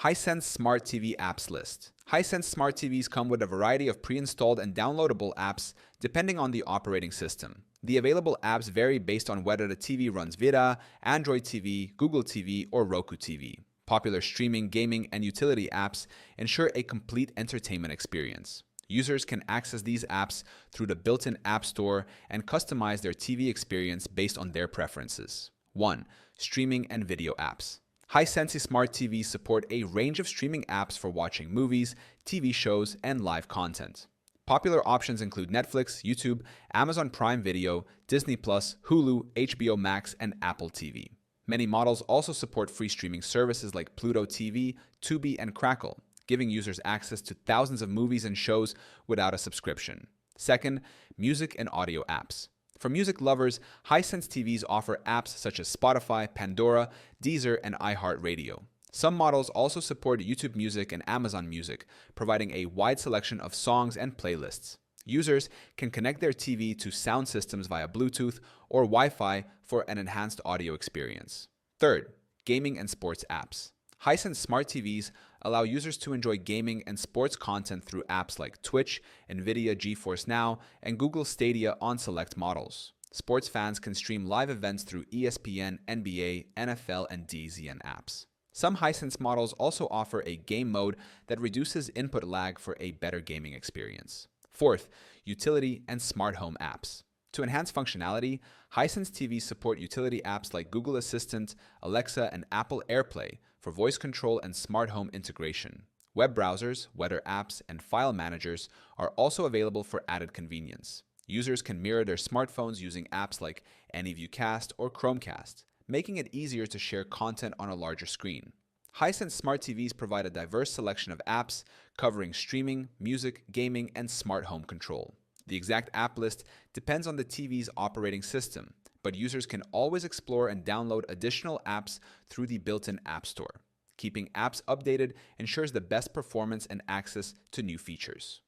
Hisense Smart TV Apps List. Hisense Smart TVs come with a variety of pre-installed and downloadable apps depending on the operating system. The available apps vary based on whether the TV runs Vita, Android TV, Google TV, or Roku TV. Popular streaming, gaming, and utility apps ensure a complete entertainment experience. Users can access these apps through the built-in App Store and customize their TV experience based on their preferences. 1. Streaming and video apps. Hisense Smart TVs support a range of streaming apps for watching movies, TV shows, and live content. Popular options include Netflix, YouTube, Amazon Prime Video, Disney+, Hulu, HBO Max, and Apple TV. Many models also support free streaming services like Pluto TV, Tubi, and Crackle, giving users access to thousands of movies and shows without a subscription. Second, music and audio apps. For music lovers, Hisense TVs offer apps such as Spotify, Pandora, Deezer, and iHeartRadio. Some models also support YouTube Music and Amazon Music, providing a wide selection of songs and playlists. Users can connect their TV to sound systems via Bluetooth or Wi-Fi for an enhanced audio experience. Third, gaming and sports apps. Hisense Smart TVs allow users to enjoy gaming and sports content through apps like Twitch, NVIDIA GeForce Now, and Google Stadia on select models. Sports fans can stream live events through ESPN, NBA, NFL, and DZN apps. Some Hisense models also offer a game mode that reduces input lag for a better gaming experience. Fourth, utility and smart home apps. To enhance functionality, Hisense TVs support utility apps like Google Assistant, Alexa, and Apple AirPlay for voice control and smart home integration. Web browsers, weather apps, and file managers are also available for added convenience. Users can mirror their smartphones using apps like AnyViewCast or Chromecast, making it easier to share content on a larger screen. Hisense Smart TVs provide a diverse selection of apps covering streaming, music, gaming, and smart home control. The exact app list depends on the TV's operating system, but users can always explore and download additional apps through the built-in App Store. Keeping apps updated ensures the best performance and access to new features.